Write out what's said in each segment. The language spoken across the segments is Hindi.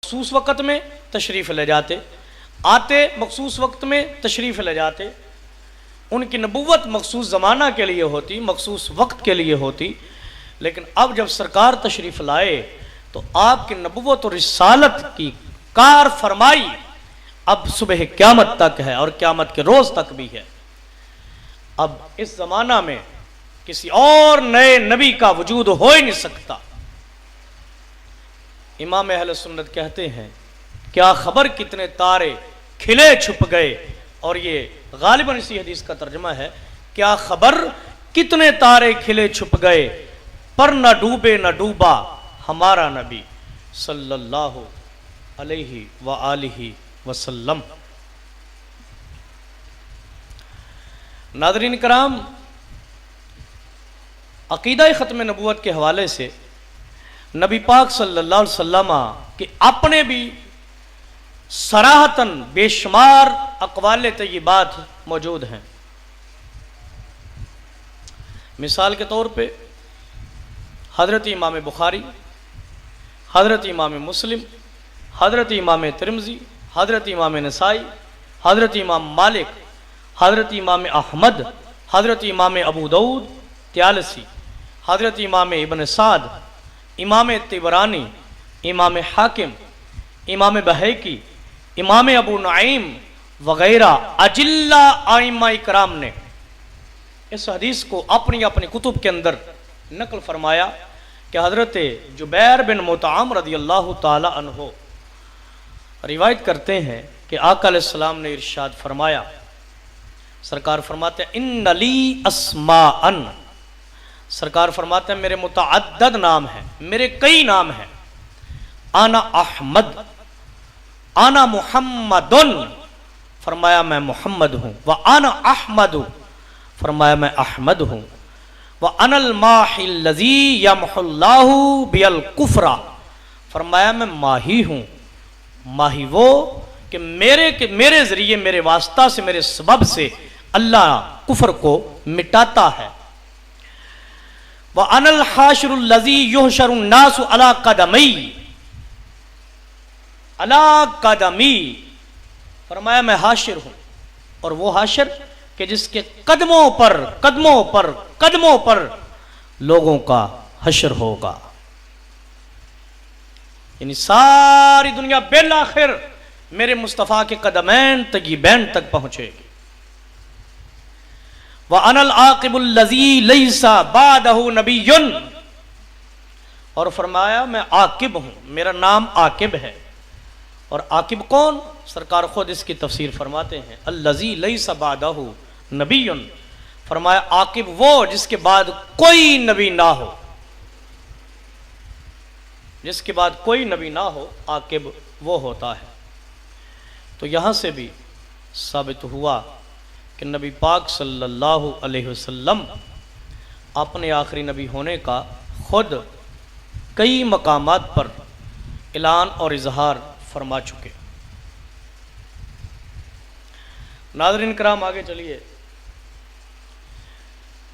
मखसूस वक़्त में तशरीफ़ ले जाते, आते मखसूस वक्त में तशरीफ़ ले जाते। उनकी नबुव्वत मखसूस ज़माना के लिए होती, मखसूस वक्त के लिए होती। लेकिन अब जब सरकार तशरीफ़ लाए तो आपकी नबुव्वत और रिसालत की कार फरमाई अब सुबह क़यामत तक है और क़यामत के रोज़ तक भी है। अब इस ज़माना में किसी और नए नबी का वजूद हो ही नहीं सकता। इमाम अहले सुन्नत कहते हैं, क्या खबर कितने तारे खिले छुप गए। और ये गालिबन इसी हदीस का तर्जुमा है, क्या खबर कितने तारे खिले छुप गए, पर न डूबे न डूबा हमारा नबी सल्लल्लाहु अलैहि व आलिहि वसल्लम। नाज़रीन कराम, अकीदा ख़त्म नबूवत के हवाले से नबी पाक सल्लल्लाहु अलैहि वसल्लम के अपने भी सराहतन बेशुमार अक़वाल तय्यबात मौजूद हैं। मिसाल के तौर पे हज़रत इमाम बुखारी, हज़रत इमाम मुस्लिम, हज़रत इमाम तिरमिज़ी, हज़रत इमाम नसाई, हज़रत इमाम मालिक, हज़रत इमाम अहमद, हज़रत इमाम अबू दाऊद त्यालसी, हज़रत इमाम इब्न साद, इमाम तिबरानी, इमाम हाकिम, इमाम बहकी, इमाम अबू नईम वगैरह अजिल्ला आइम्मा इकराम ने इस हदीस को अपनी अपनी कुतुब के अंदर नकल फरमाया कि हज़रत जुबैर बिन मुतअम रज़ियल्लाहु ताला अन्हो रिवायत करते हैं कि आका अलैहिस्सलाम ने इरशाद फरमाया, सरकार फरमाते हैं इन्ना ली अस्माअन, सरकार फरमाते हैं मेरे मुतअद्दद नाम हैं, मेरे कई नाम हैं। आना अहमद, आना मुहम्मदुन, फरमाया मैं मुहम्मद हूँ। व आना अहमदु, फरमाया मैं अहमद हूँ। व अनल माहिल लज़ी यमहुल्लाहु बिल कुफ्रा, फरमाया मैं माही हूँ। माही वो कि मेरे ज़रिए, मेरे वास्ता से, मेरे सबब से अल्लाह कुफ्र को मिटाता है। व अनल हाशिरुल लज़ी युहशरुन नासु अला कदमई, अला कदमी, फरमाया मैं हाशिर हूं और वो हाशिर कि जिसके कदमों पर कदमों पर कदमों पर लोगों का हशर होगा। यानी सारी दुनिया बिल आखिर मेरे मुस्तफ़ा के कदमैन तकीबैन तक पहुंचेगी। व अनल आकिबुल लज़ी लैसा बादहु नबियुन, और फरमाया मैं आकिब हूं, मेरा नाम आकिब है। और आकिब कौन, सरकार खुद इसकी तफसीर फरमाते हैं, अल्लज़ी लैसा बादहु नबियुन, फरमाया आकिब वो जिसके बाद कोई नबी ना हो, जिसके बाद कोई नबी ना हो, आकिब वो होता है। तो यहाँ से भी साबित हुआ कि नबी पाक सल्लल्लाहु अलैहि वसल्लम अपने आखिरी नबी होने का खुद कई मकामात पर ऐलान और इजहार फरमा चुके। नाज़रीन कराम, आगे चलिए।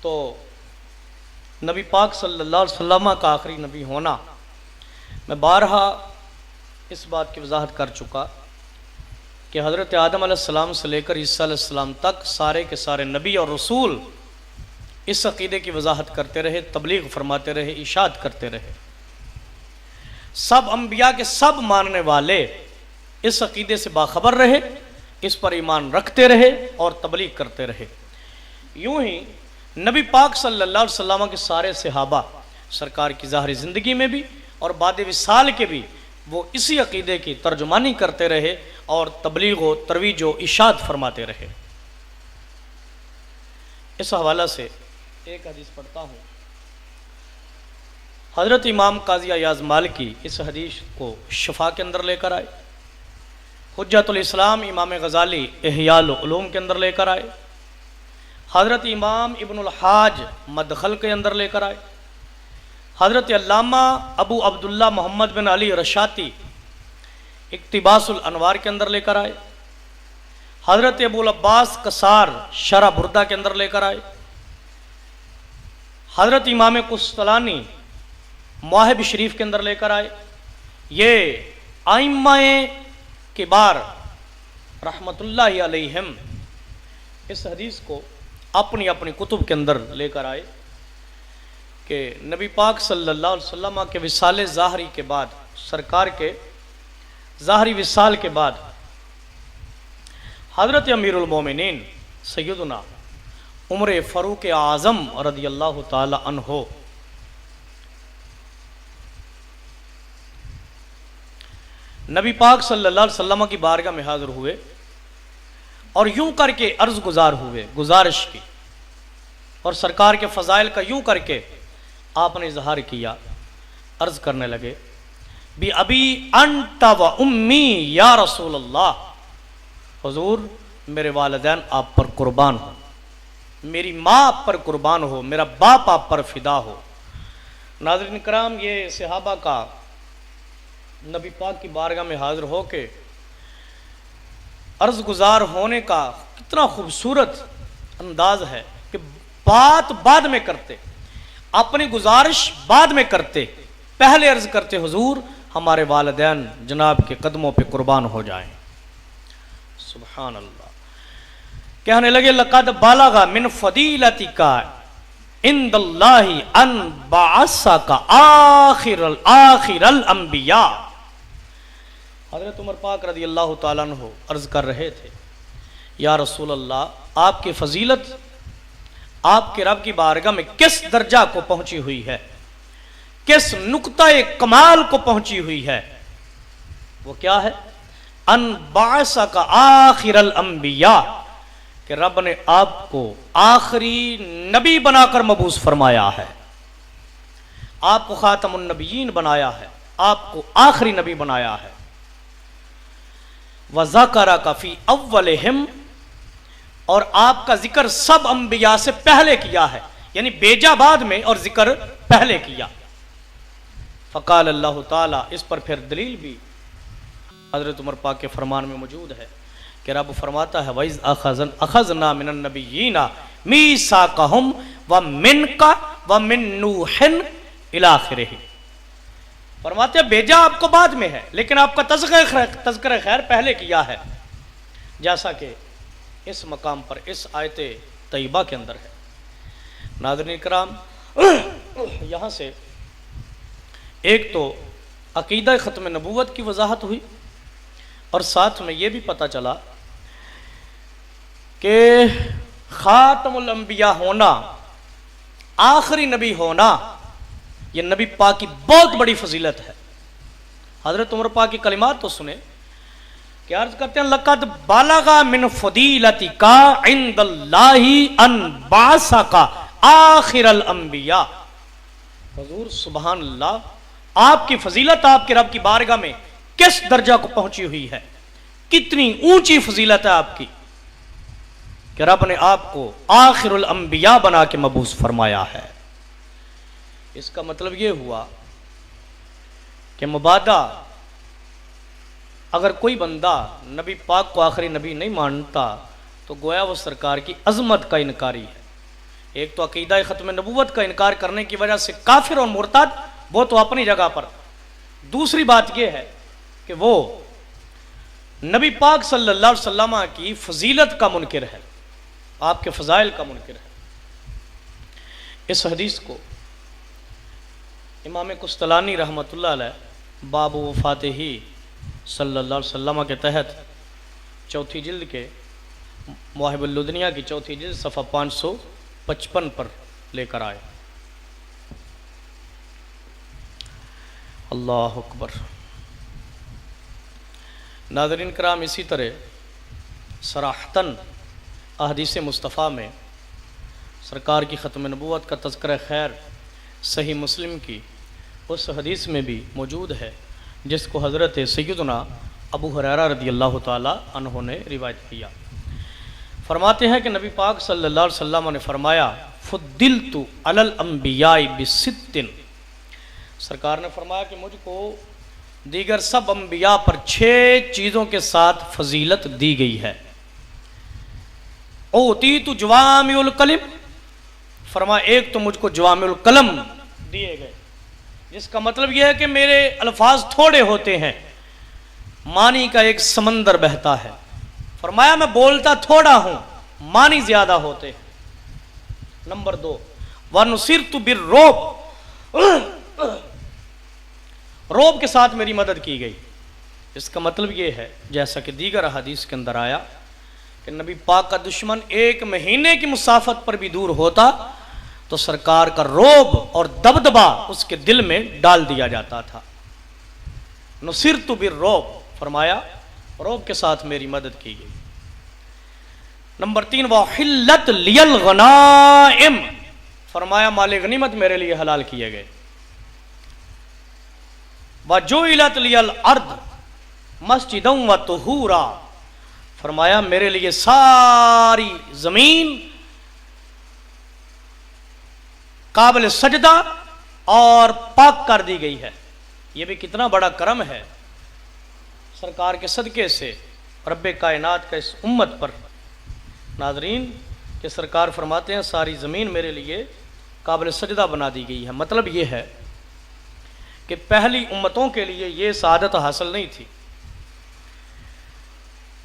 तो नबी पाक सल्लल्लाहु अलैहि वसल्लम का आखिरी नबी होना, मैं बारहा इस बात की वजाहत कर चुका कि हज़रत आदम अलैहिस्सलाम से लेकर ईसा अलैहिस्सलाम तक सारे के सारे नबी और रसूल इस अक़ीदे की वजाहत करते रहे, तबलीग फरमाते रहे, इशाद करते रहे। सब अंबिया के सब मानने वाले इस अक़ीदे से बाखबर रहे, इस पर ईमान रखते रहे और तबलीग करते रहे। यूं ही नबी पाक सल्लल्लाहु अलैहि वसल्लम के सारे सहाबा सरकार की ज़ाहरी ज़िंदगी में भी और बाद विसाल के भी वो इसी अक़ीदे की तर्जुमानी करते रहे और तबलीग व तरवीज व इशाद फरमाते रहे। इस हवाला से एक हदीस पढ़ता हूँ। हज़रत इमाम काज़ी अयाज़ मालिकी इस हदीस को शफा के अंदर लेकर आए, हुज्जतुल इस्लाम इमाम गज़ाली इहयाउल उलूम के अंदर लेकर आए, हज़रत इमाम इब्नुल हाज मदखल के अंदर लेकर आए, हज़रत अल्लामा अबू अब्दुल्ला मोहम्मद बिन अली रशाती इक्तिबासुल अनवार के अंदर लेकर आए, हज़रत अबूल अब्बास कसार शरह बुर्दा के अंदर लेकर आए, हज़रत इमाम कुस्तलानी मवाहिब शरीफ के अंदर लेकर आए। ये आइम्माए किबार रहमतुल्लाहि अलैहिम इस हदीस को अपनी अपनी कुतुब के अंदर लेकर आए कि नबी पाक सल्लल्लाहु अलैहि वसल्लम के विसाले ज़ाहरी के बाद, सरकार के ज़ाहरी विसाल के बाद हज़रत अमीरुल मोमिनीन सैयदना उमर फ़ारूक आज़म रज़ियल्लाहु ताला अन्हो नबी पाक सल्लल्लाहु अलैहि वसल्लम की बारगाह में हाज़िर हुए और यूं करके अर्ज गुजार हुए, गुजारिश की, और सरकार के फ़ज़ाइल का यूं करके आपने इजहार किया। अर्ज करने लगे, बी अबी अंत व उम्मी या रसूल अल्लाह, हुजूर मेरे वालिदैन आप पर कुर्बान हो, मेरी माँ आप पर कुर्बान हो, मेरा बाप आप पर फिदा हो। नाज़रीन कराम, ये सहाबा का नबी पाक की बारगाह में हाजिर हो के अर्ज गुजार होने का कितना खूबसूरत अंदाज है कि बात बाद में करते, अपनी गुजारिश बाद में करते, पहले अर्ज करते, हुजूर हमारे वालिदैन जनाब के कदमों पे कुर्बान हो जाएं। सुभान अल्लाह। कहने लगे, लक़द बालगा मिन फ़दीलतिका इंदल्लाहि अन बअसका आखिरल अंबिया। हज़रत उमर पाक रज़ियल्लाहु ताला अन्हु अर्ज कर रहे थे, या रसूल अल्लाह, आपकी फजीलत आपके रब की बारगाह में किस दर्जा को पहुंची हुई है, किस नुक्ता कमाल को पहुंची हुई है। वो क्या है? अन बअसका आखिरल अंबिया, कि रब ने आपको आखिरी नबी बनाकर मबूस फरमाया है, आपको खातमुन नबीयीन बनाया है, आपको आखिरी नबी बनाया है। व ज़करका फी अव्वलिहिम, और आपका जिक्र सब अंबिया से पहले किया है, यानी बेजा बाद में और जिक्र पहले किया। फ़क़ाल अल्लाह ताला, इस पर फिर दलील भी हज़रत उमर पाक के फरमान में मौजूद है कि रब फरमाता है, वइज़ अख़ज़ना मिनन नबिय्यीना मीसाक़हुम व मिनका व मिन नूहिन इला आखिरिह। फरमाते हैं भेजा आपको बाद में है, लेकिन आपका तज़किरा खैर पहले किया है, जैसा कि इस मकाम पर इस आयत तय्यबा के अंदर है। नाज़रीन किराम, यहाँ से एक तो अक़ीदा ख़त्म नबूवत की वजाहत हुई और साथ में ये भी पता चला कि ख़ातमुल अंबिया होना, आखिरी नबी होना, ये नबी पाक की बहुत बड़ी फजीलत है। हज़रत उमर पाक की कलिमात तो सुने, क्या अर्ज करते हैं, लक़द बालगा मिन फ़दीलतिका इंदल्लाहि अन बअसका आखिरल अंबिया। हुजूर सुभान अल्लाह, आपकी फजीलत आपके रब की बारगाह में किस दर्जा को पहुंची हुई है, कितनी ऊंची फजीलत है आपकी कि रब ने आपको आखिरुल अंबिया बना के मबूस फरमाया है। इसका मतलब यह हुआ कि मुबादा अगर कोई बंदा नबी पाक को आखिरी नबी नहीं मानता तो गोया वो सरकार की अजमत का इनकारी है। एक तो अकीदा ख़त्म नबूवत का इनकार करने की वजह से काफिर और मुर्ताद, वो तो अपनी जगह पर। दूसरी बात यह है कि वो नबी पाक सल्लल्लाहु अलैहि वसल्लम की फजीलत का मुनकिर है, आपके फ़ज़ाइल का मुनकिर है। इस हदीस को इमाम कुस्तलानी रहमतुल्लाह अलैह बाब वफ़ातिही सल्लल्लाहु अलैहि वसल्लम के तहत चौथी जिल्द के मवाहिबुल लुदनिया की चौथी जिल्द सफ़ा 555 पर लेकर आए। अल्लाह अकबर। नाज़रीन कराम, इसी तरह सराहतन अहदीस मुस्तफ़ा में सरकार की ख़त्म नबूवत का तज़किरा खैर सही मुस्लिम की उस हदीस में भी मौजूद है, जिसको हज़रत सैयदना अबू हुरैरा रज़ियल्लाहु ताला अन्हु ने रिवायत किया। फरमाते हैं कि नबी पाक सल्लल्लाहु अलैहि वसल्लम ने फरमाया, फ़ुद्दिल्तु अलल अंबियाई बिसित्तिन। सरकार ने फरमाया कि मुझको दीगर सब अंबिया पर 6 चीज़ों के साथ फजीलत दी गई है। ओतीतु जवामिउल कलिम, फरमाया एक तो मुझको जवामिउल कलम दिए गए, जिसका मतलब यह है कि मेरे अल्फाज थोड़े होते हैं मानी का एक समंदर बहता है। फरमाया मैं बोलता थोड़ा हूं, मानी ज्यादा होते हैं। नंबर 2, वनुसिरतु बिर्रोब, रोब के साथ मेरी मदद की गई। इसका मतलब यह है, जैसा कि दीगर हदीस के अंदर आया, कि नबी पाक का दुश्मन 1 महीने की मुसाफत पर भी दूर होता तो सरकार का रोब और दबदबा उसके दिल में डाल दिया जाता था। नुसिरतु बिर्रोब, फरमाया रोब के साथ मेरी मदद की गई। नंबर 3, वहिल्लत लियल गनाइम, फरमाया माले गनीमत मेरे लिए हलाल किए गए। वजुइलत लियल अर्द मस्जिदन व तुहूरा, फरमाया मेरे लिए सारी जमीन काबिल सजदा और पाक कर दी गई है। यह भी कितना बड़ा करम है सरकार के सदके से रब्बे कायनात का इस उम्मत पर। नाजरीन, कि सरकार फरमाते हैं सारी ज़मीन मेरे लिए काबिल सजदा बना दी गई है। मतलब ये है कि पहली उम्मतों के लिए ये सादत हासिल नहीं थी।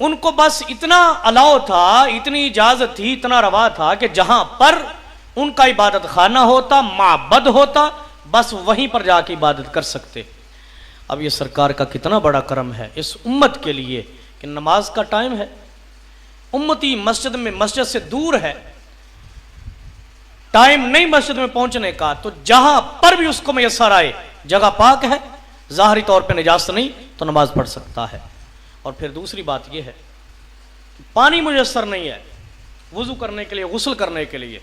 उनको बस इतना अलाउ था, इतनी इजाज़त थी, इतना रवा था कि जहां पर उनका इबादत खाना होता, माबद होता, बस वहीं पर जाके इबादत कर सकते। अब ये सरकार का कितना बड़ा करम है इस उम्मत के लिए कि नमाज का टाइम है, उम्मती मस्जिद से दूर है, टाइम नहीं मस्जिद में पहुंचने का, तो जहां पर भी उसको मैसर आए, जगह पाक है, ज़ाहरी तौर पे निजास्त नहीं, तो नमाज पढ़ सकता है। और फिर दूसरी बात यह है कि पानी मुयस्सर नहीं है वुज़ू करने के लिए, गुस्ल करने के लिए,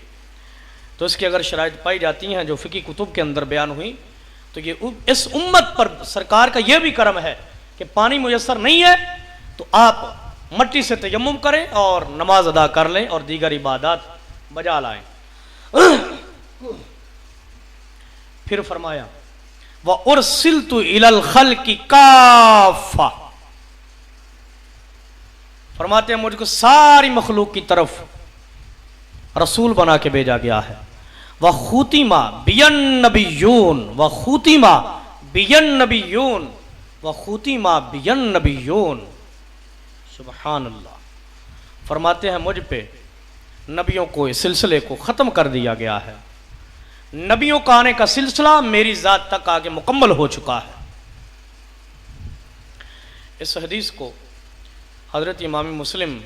तो इसकी अगर शराइत पाई जाती हैं जो फ़िकी कुतुब के अंदर बयान हुई, तो ये इस उम्मत पर सरकार का यह भी करम है कि पानी मुयस्सर नहीं है तो आप मट्टी से तयम्मुम करें और नमाज अदा कर लें और दीगर इबादत बजा लाएं। फिर फरमाया व उरसिलतु इलल खल्क़ि काफ़ा, फरमाते हैं मुझको सारी मखलूक की तरफ रसूल बना के भेजा गया है। व खुतिमा बियन नबियून, व खुतिमा बियन नबियून, व खुतिमा बियन नबियून, सुबहान अल्लाह। फरमाते हैं मुझ पे नबियों को इस सिलसिले को ख़त्म कर दिया गया है। नबियों का आने का सिलसिला मेरी ज़ात तक आगे मुकम्मल हो चुका है। इस हदीस को हज़रत इमाम मुस्लिम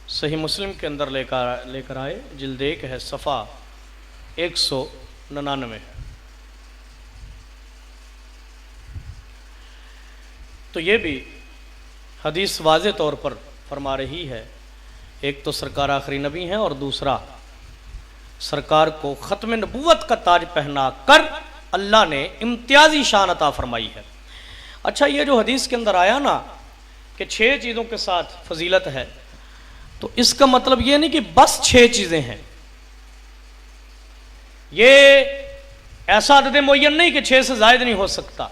सही मुस्लिम के अंदर लेकर आए, जिल्द 1 है, सफ़ा 199 है। तो ये भी हदीस वाज़े तौर पर फरमा रही है, एक तो सरकार आखिरी नबी हैं और दूसरा सरकार को ख़त्म नबूवत का ताज पहना कर अल्लाह ने इम्तियाजी शान अता फरमाई है। अच्छा, ये जो हदीस के अंदर आया ना कि 6 चीज़ों के साथ फजीलत है, तो इसका मतलब ये नहीं कि बस 6 चीज़ें हैं। ये ऐसा अदद मुअय्यन नहीं कि 6 से ज़ायद नहीं हो सकता,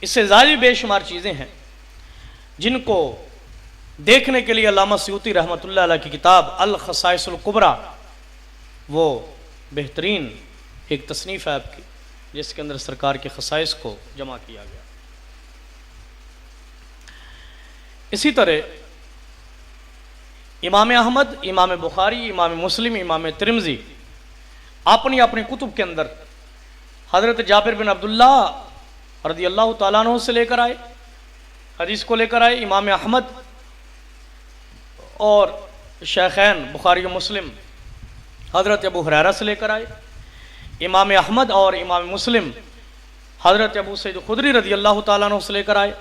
इससे ज़ायद भी बेशुमार चीज़ें हैं जिनको देखने के लिए अल्लामा सयूती रहमतुल्लाह अलैह की किताब अल खसाइसुल कुबरा, वो बेहतरीन एक तसनीफ़ है आपकी, जिसके अंदर सरकार के खसाइस को जमा किया गया। इसी तरह इमाम अहमद, इमाम बुखारी, इमाम मुस्लिम, इमाम तिरमिज़ी अपनी अपनी कुतुब के अंदर हज़रत जाबिर बिन अब्दुल्लाह रज़ियल्लाहु ताला अन्हु से लेकर आए, हदीस को लेकर आए। इमाम अहमद और शेखैन बुखारी और मुस्लिम हज़रत अबू हुरैरा से लेकर आए। इमाम अहमद और इमाम मुस्लिम हज़रत अबू सईद खुदरी रज़ियल्लाहु ताला अन्हु से लेकर आए।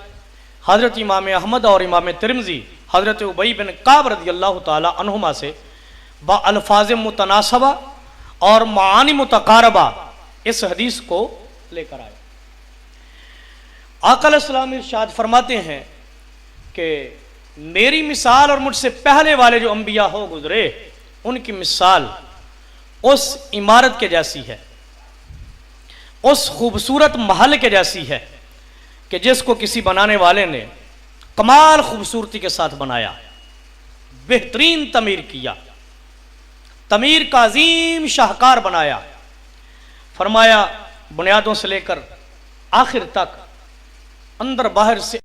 हज़रत इमाम अहमद और इमाम तिरमिज़ी हज़रत उबई बिन काब रज़ियल्लाहु ताला अन्हुमा से बअल्फाज़ मुतनासबा और मानी मुतकारबा इस हदीस को लेकर आए। आका अलैहिस्सलाम इरशाद फरमाते हैं कि मेरी मिसाल और मुझसे पहले वाले जो अंबिया हो गुजरे, उनकी मिसाल उस इमारत के जैसी है, उस खूबसूरत महल के जैसी है कि जिसको किसी बनाने वाले ने कमाल खूबसूरती के साथ बनाया, बेहतरीन तमीर किया, तमीर का अजीम शाहकार बनाया। फरमाया बुनियादों से लेकर आखिर तक अंदर बाहर से